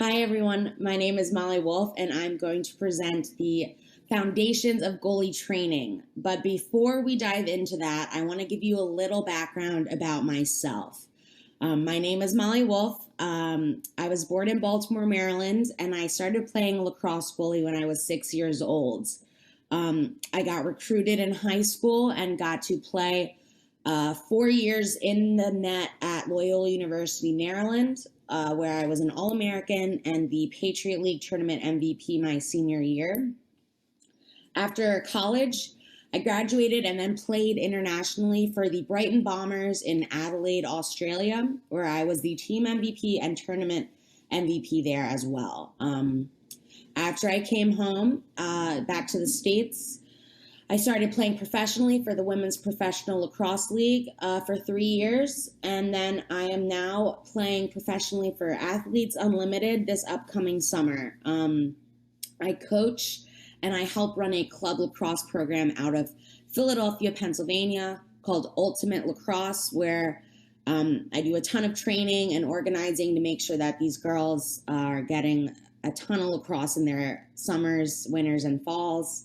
Hi everyone, my name is Molly Wolf and I'm going to present the foundations of goalie training. But before we dive into that, I want to give you a little background about myself. My name is Molly Wolf. I was born in Baltimore, Maryland, and I started playing lacrosse goalie when I was 6 years old. I got recruited in high school and got to play 4 years in the net at Loyola University, Maryland, where I was an All-American and the Patriot League Tournament MVP my senior year. After college, I graduated and then played internationally for the Brighton Bombers in Adelaide, Australia, where I was the team MVP and tournament MVP there as well. After I came home, back to the States, I started playing professionally for the Women's Professional Lacrosse League for 3 years, and then I am now playing professionally for Athletes Unlimited this upcoming summer. I coach and I help run a club lacrosse program out of Philadelphia, Pennsylvania called Ultimate Lacrosse, where I do a ton of training and organizing to make sure that these girls are getting a ton of lacrosse in their summers, winters, and falls.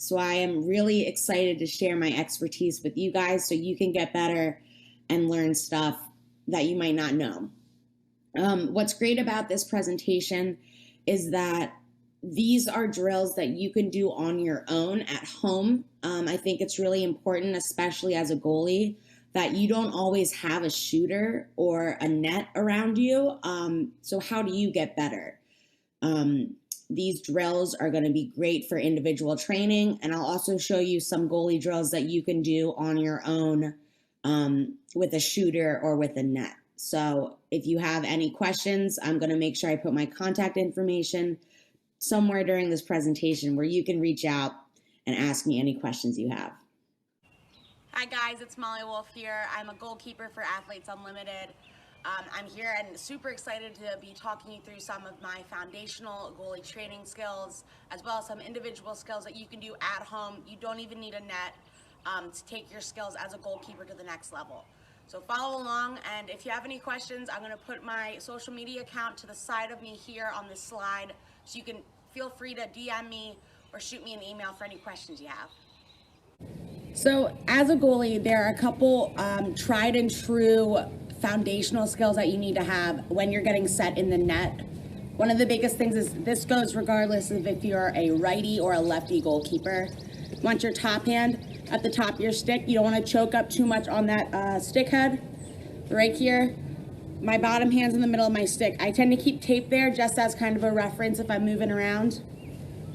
So I am really excited to share my expertise with you guys so you can get better and learn stuff that you might not know. What's great about this presentation is that these are drills that you can do on your own at home. I think it's really important, especially as a goalie, that you don't always have a shooter or a net around you. So how do you get better? These drills are going to be great for individual training, and I'll also show you some goalie drills that you can do on your own with a shooter or with a net. So if you have any questions, I'm going to make sure I put my contact information somewhere during this presentation where you can reach out and ask me any questions you have. Hi guys, it's Molly Wolf here. I'm a goalkeeper for Athletes Unlimited. I'm here and super excited to be talking you through some of my foundational goalie training skills, as well as some individual skills that you can do at home. You don't even need a net to take your skills as a goalkeeper to the next level. So follow along, and if you have any questions, I'm going to put my social media account to the side of me here on this slide, so you can feel free to DM me or shoot me an email for any questions you have. So as a goalie, there are a couple tried and true foundational skills that you need to have when you're getting set in the net. One of the biggest things is this goes regardless of if you're a righty or a lefty goalkeeper. You want your top hand at the top of your stick. You don't want to choke up too much on that stick head. Right here, my bottom hand's in the middle of my stick. I tend to keep tape there just as kind of a reference if I'm moving around.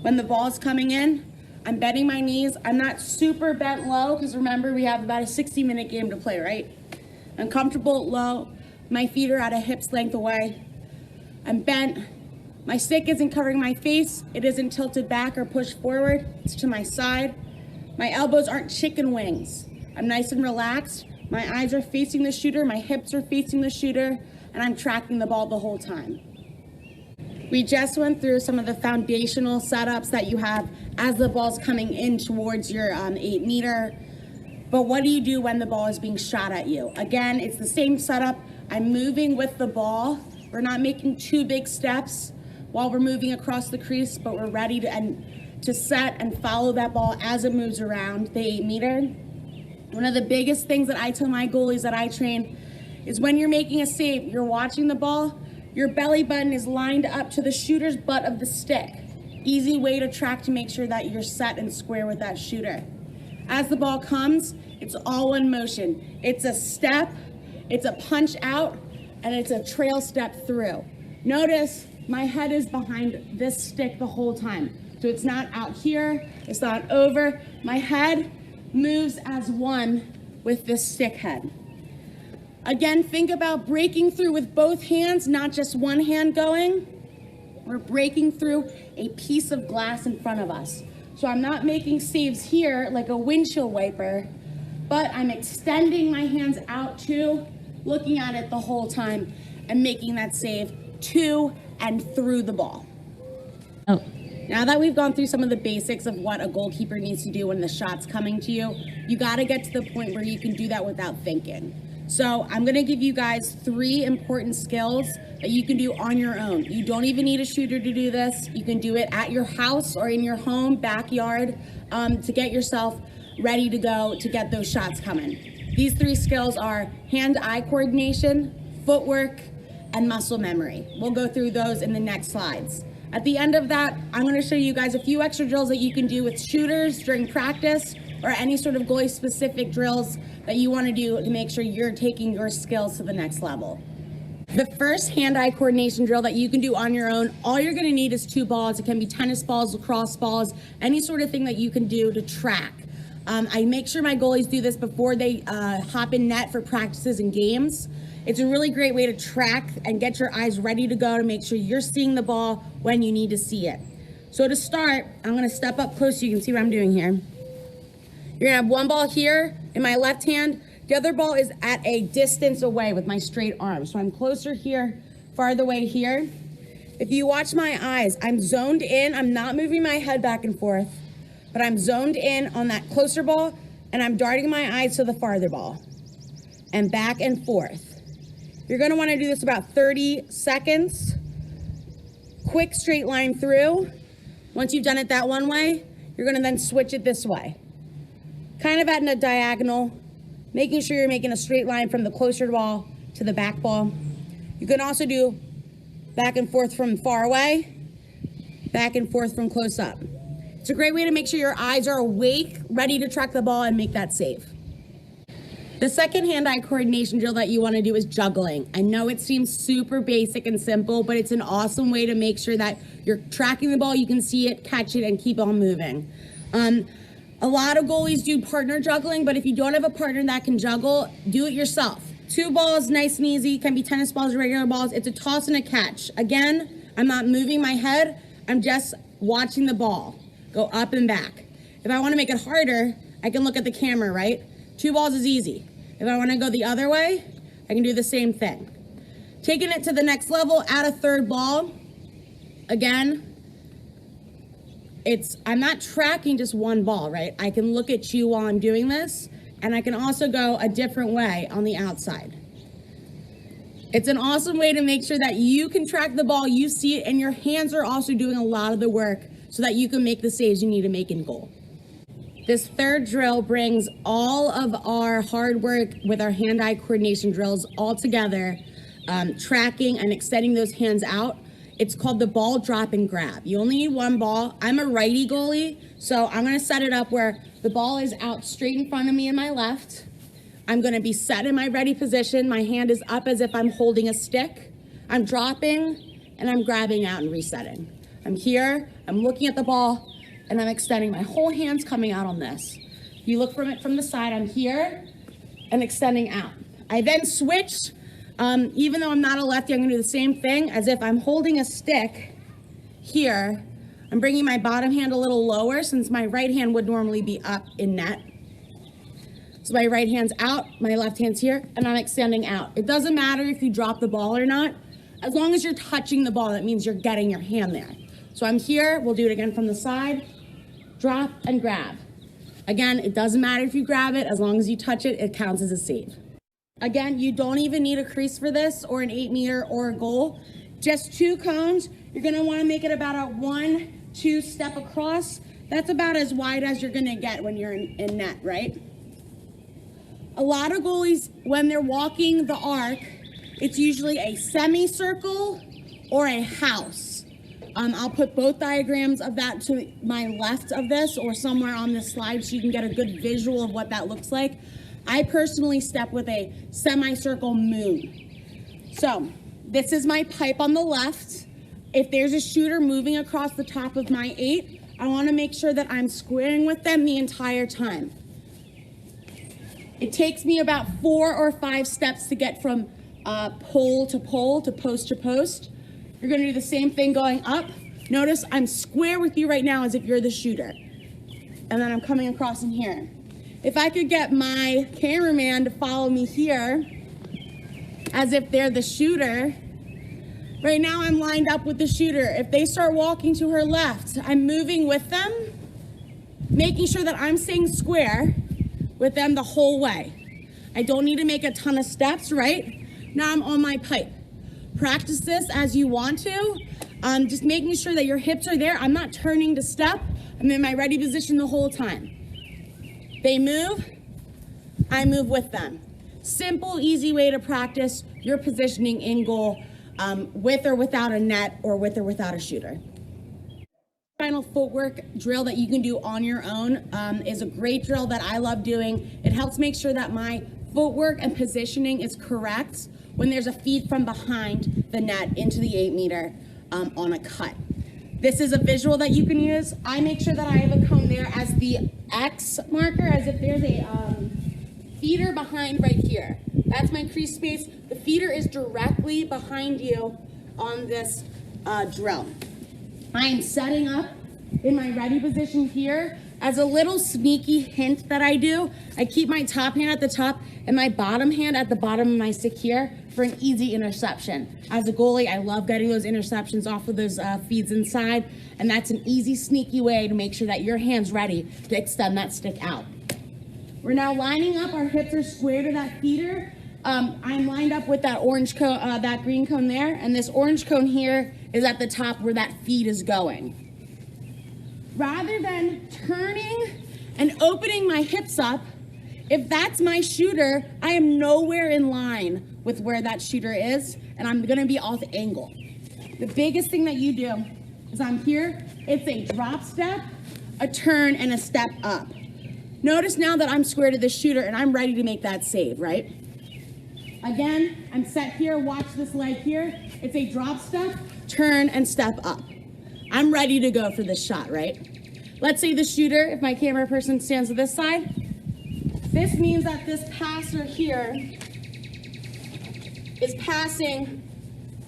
When the ball's coming in, I'm bending my knees. I'm not super bent low because remember we have about a 60-minute game to play, right? I'm comfortable low. My feet are at a hip's length away. I'm bent. My stick isn't covering my face. It isn't tilted back or pushed forward. It's to my side. My elbows aren't chicken wings. I'm nice and relaxed. My eyes are facing the shooter. My hips are facing the shooter. And I'm tracking the ball the whole time. We just went through some of the foundational setups that you have as the ball's coming in towards your 8-meter. But what do you do when the ball is being shot at you? Again, it's the same setup. I'm moving with the ball. We're not making two big steps while we're moving across the crease, but we're ready to set and follow that ball as it moves around the 8-meter. One of the biggest things that I tell my goalies that I train is when you're making a save, you're watching the ball, your belly button is lined up to the shooter's butt of the stick. Easy way to track to make sure that you're set and square with that shooter. As the ball comes, it's all one motion. It's a step, it's a punch out, and it's a trail step through. Notice my head is behind this stick the whole time. So it's not out here, it's not over. My head moves as one with this stick head. Again, think about breaking through with both hands, not just one hand going. We're breaking through a piece of glass in front of us. So I'm not making saves here like a windshield wiper, but I'm extending my hands out too, looking at it the whole time and making that save to and through the ball. Oh. Now that we've gone through some of the basics of what a goalkeeper needs to do when the shot's coming to you, you gotta get to the point where you can do that without thinking. So I'm gonna give you guys 3 important skills that you can do on your own. You don't even need a shooter to do this. You can do it at your house or in your home, backyard, to get yourself ready to go to get those shots coming. These 3 skills are hand-eye coordination, footwork, and muscle memory. We'll go through those in the next slides. At the end of that, I'm gonna show you guys a few extra drills that you can do with shooters during practice or any sort of goalie specific drills that you wanna do to make sure you're taking your skills to the next level. The first hand-eye coordination drill that you can do on your own, all you're gonna need is 2 balls. It can be tennis balls, lacrosse balls, any sort of thing that you can do to track. I make sure my goalies do this before they hop in net for practices and games. It's a really great way to track and get your eyes ready to go to make sure you're seeing the ball when you need to see it. So to start, I'm gonna step up close so you can see what I'm doing here. You're gonna have 1 ball here in my left hand. The other ball is at a distance away with my straight arm. So I'm closer here, farther away here. If you watch my eyes, I'm zoned in. I'm not moving my head back and forth, but I'm zoned in on that closer ball and I'm darting my eyes to the farther ball and back and forth. You're gonna wanna do this about 30 seconds. Quick straight line through. Once you've done it that one way, you're gonna then switch it this way. Kind of at a diagonal, making sure you're making a straight line from the closer ball to the back ball. You can also do back and forth from far away, back and forth from close up. It's a great way to make sure your eyes are awake, ready to track the ball and make that save. The second hand-eye coordination drill that you want to do is juggling. I know it seems super basic and simple, but it's an awesome way to make sure that you're tracking the ball, you can see it, catch it, and keep on moving. A lot of goalies do partner juggling, but if you don't have a partner that can juggle, do it yourself. 2 balls, nice and easy, can be tennis balls or regular balls. It's a toss and a catch. Again, I'm not moving my head, I'm just watching the ball go up and back. If I want to make it harder, I can look at the camera, right? 2 balls is easy. If I want to go the other way, I can do the same thing. Taking it to the next level, add a 3rd ball. Again, I'm not tracking just 1 ball, right? I can look at you while I'm doing this, and I can also go a different way on the outside. It's an awesome way to make sure that you can track the ball, you see it, and your hands are also doing a lot of the work so that you can make the saves you need to make in goal. This 3rd drill brings all of our hard work with our hand-eye coordination drills all together, tracking and extending those hands out. It's called the ball drop and grab. You only need 1 ball. I'm a righty goalie, so I'm gonna set it up where the ball is out straight in front of me in my left. I'm gonna be set in my ready position. My hand is up as if I'm holding a stick. I'm dropping and I'm grabbing out and resetting. I'm here, I'm looking at the ball, and I'm extending my whole hands coming out on this. You look from it from the side, I'm here and extending out. I then switch. Even though I'm not a lefty, I'm gonna do the same thing as if I'm holding a stick here. I'm bringing my bottom hand a little lower since my right hand would normally be up in net. So my right hand's out, my left hand's here, and I'm extending out. It doesn't matter if you drop the ball or not. As long as you're touching the ball, that means you're getting your hand there. So I'm here, we'll do it again from the side, drop and grab. Again, it doesn't matter if you grab it, as long as you touch it, it counts as a save. Again, you don't even need a crease for this or an 8 meter or a goal. Just 2 cones. You're gonna wanna make it about a 1-2 step across. That's about as wide as you're gonna get when you're in net, right? A lot of goalies, when they're walking the arc, it's usually a semicircle or a house. I'll put both diagrams of that to my left of this or somewhere on this slide so you can get a good visual of what that looks like. I personally step with a semicircle moon. So this is my pipe on the left. If there's a shooter moving across the top of my 8, I want to make sure that I'm squaring with them the entire time. It takes me about 4 or 5 steps to get from pole to pole to post to post. You're going to do the same thing going up. Notice I'm square with you right now as if you're the shooter. And then I'm coming across in here. If I could get my cameraman to follow me here as if they're the shooter. Right now I'm lined up with the shooter. If they start walking to her left, I'm moving with them, making sure that I'm staying square with them the whole way. I don't need to make a ton of steps, right? Now I'm on my pipe. Practice this as you want to. Just making sure that your hips are there. I'm not turning to step. I'm in my ready position the whole time. They move, I move with them. Simple, easy way to practice your positioning in goal with or without a net or with or without a shooter. Final footwork drill that you can do on your own is a great drill that I love doing. It helps make sure that my footwork and positioning is correct when there's a feed from behind the net into the 8 meter on a cut. This is a visual that you can use. I make sure that I have a cone there as the X marker, as if there's a feeder behind right here. That's my crease space. The feeder is directly behind you on this drill. I am setting up in my ready position here. As a little sneaky hint that I do, I keep my top hand at the top and my bottom hand at the bottom of my stick here for an easy interception. As a goalie, I love getting those interceptions off of those feeds inside, and that's an easy, sneaky way to make sure that your hand's ready to extend that stick out. We're now lining up, our hips are square to that feeder. I'm lined up with that orange cone, that green cone there, and this orange cone here is at the top where that feed is going. Rather than turning and opening my hips up, if that's my shooter, I am nowhere in line with where that shooter is, and I'm gonna be off angle. The biggest thing that you do is I'm here, it's a drop step, a turn, and a step up. Notice now that I'm square to the shooter and I'm ready to make that save, right? Again, I'm set here, watch this leg here. It's a drop step, turn, and step up. I'm ready to go for this shot, right? Let's say the shooter, if my camera person stands to this side, this means that this passer here is passing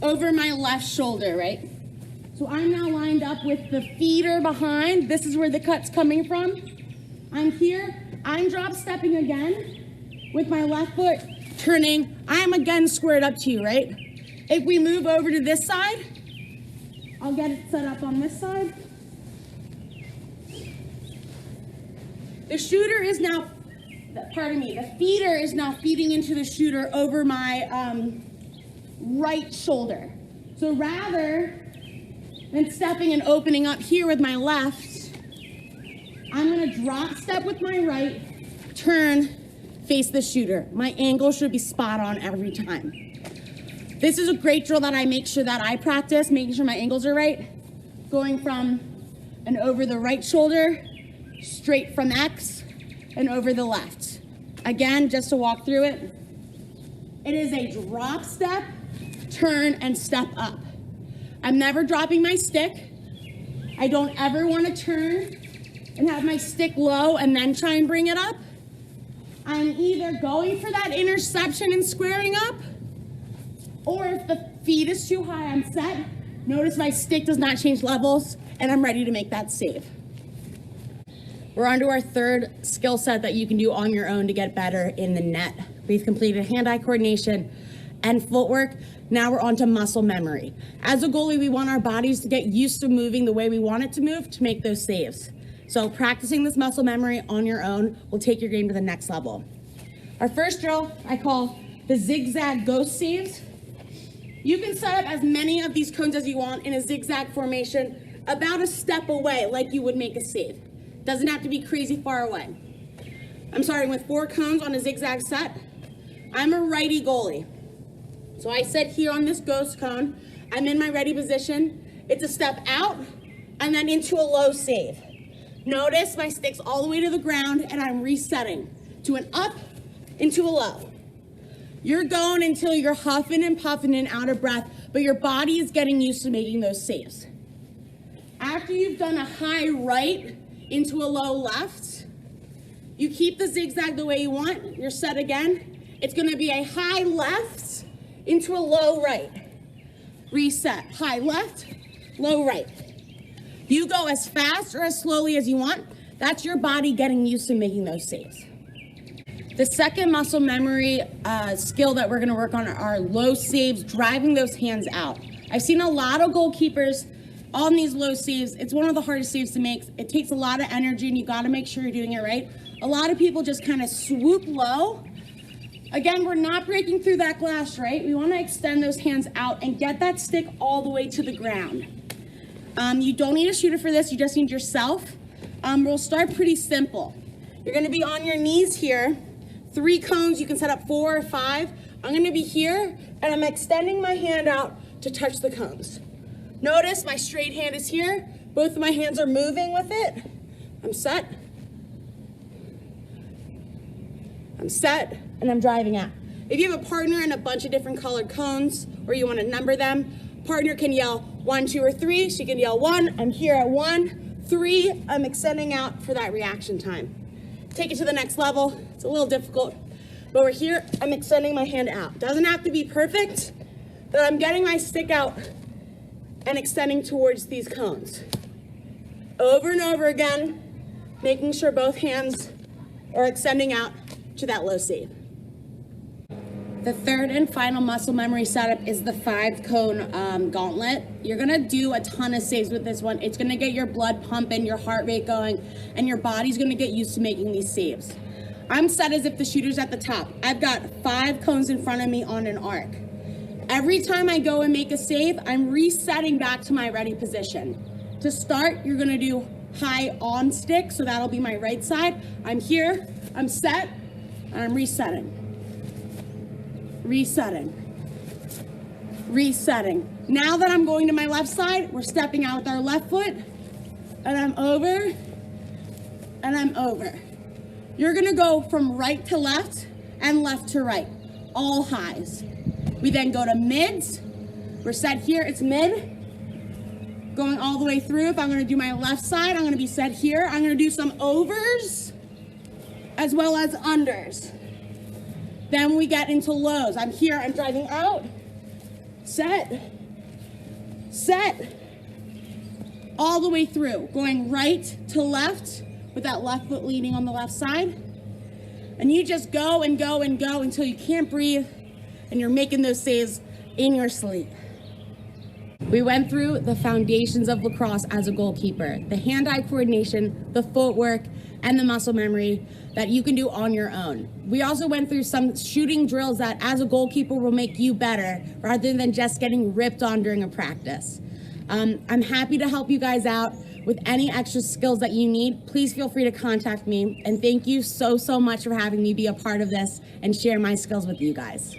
over my left shoulder, right? So I'm now lined up with the feeder behind. This is where the cut's coming from. I'm here, I'm drop stepping again with my left foot, turning. I'm again squared up to you, right? If we move over to this side, I'll get it set up on this side. The shooter is now, pardon me, the feeder is now feeding into the shooter over my right shoulder. So rather than stepping and opening up here with my left, I'm gonna drop step with my right, turn, face the shooter. My angle should be spot on every time. This is a great drill that I make sure that I practice, making sure my angles are right. Going from and over the right shoulder, straight from X, and over the left. Again, just to walk through it. It is a drop step, turn, and step up. I'm never dropping my stick. I don't ever want to turn and have my stick low and then try and bring it up. I'm either going for that interception and squaring up, or if the feet is too high, I'm set. Notice my stick does not change levels, and I'm ready to make that save. We're on to our third skill set that you can do on your own to get better in the net. We've completed hand-eye coordination and footwork. Now we're on to muscle memory. As a goalie, we want our bodies to get used to moving the way we want it to move to make those saves. So practicing this muscle memory on your own will take your game to the next level. Our first drill I call the zigzag ghost saves. You can set up as many of these cones as you want in a zigzag formation about a step away like you would make a save. Doesn't have to be crazy far away. I'm starting with 4 cones on a zigzag set. I'm a righty goalie. So I sit here on this ghost cone. I'm in my ready position. It's a step out and then into a low save. Notice my stick's all the way to the ground and I'm resetting to an up, into a low. You're going until you're huffing and puffing and out of breath, but your body is getting used to making those saves. After you've done a high right into a low left, you keep the zigzag the way you want. You're set again. It's gonna be a high left into a low right. Reset, high left, low right. You go as fast or as slowly as you want. That's your body getting used to making those saves. The second muscle memory skill that we're gonna work on are low saves, driving those hands out. I've seen a lot of goalkeepers on these low saves. It's one of the hardest saves to make. It takes a lot of energy and you gotta make sure you're doing it right. A lot of people just kind of swoop low Again, we're not breaking through that glass, right? We want to extend those hands out and get that stick all the way to the ground. You don't need a shooter for this, you just need yourself. We'll start pretty simple. You're going to be on your knees here. 3 cones, you can set up 4 or 5. I'm going to be here, and I'm extending my hand out to touch the cones. Notice my straight hand is here. Both of my hands are moving with it. I'm set. I'm set, and I'm driving out. If you have a partner and a bunch of different colored cones, or you want to number them, partner can yell 1, 2, or 3. She can yell 1. I'm here at 1, 3. I'm extending out for that reaction time. Take it to the next level. It's a little difficult, but we're here. I'm extending my hand out. Doesn't have to be perfect, but I'm getting my stick out and extending towards these cones. Over and over again, making sure both hands are extending out to that low save. The third and final muscle memory setup is the 5-cone gauntlet. You're gonna do a ton of saves with this one. It's gonna get your blood pumping, your heart rate going, and your body's gonna get used to making these saves. I'm set as if the shooter's at the top. I've got 5 cones in front of me on an arc. Every time I go and make a save, I'm resetting back to my ready position. To start, you're gonna do high on stick, so that'll be my right side. I'm here, I'm set, and I'm resetting. Resetting. Resetting. Now that I'm going to my left side, we're stepping out with our left foot, and I'm over, and I'm over. You're gonna go from right to left and left to right, all highs. We then go to mids. We're set here, it's mid. Going all the way through. If I'm gonna do my left side, I'm gonna be set here. I'm gonna do some overs as well as unders. Then we get into lows. I'm here, I'm driving out. Set. Set. All the way through. Going right to left with that left foot leading on the left side. And you just go and go and go until you can't breathe and you're making those saves in your sleep. We went through the foundations of lacrosse as a goalkeeper, the hand-eye coordination, the footwork, and the muscle memory that you can do on your own. We also went through some shooting drills that as a goalkeeper will make you better rather than just getting ripped on during a practice. I'm happy to help you guys out with any extra skills that you need. Please feel free to contact me. And thank you so much for having me be a part of this and share my skills with you guys.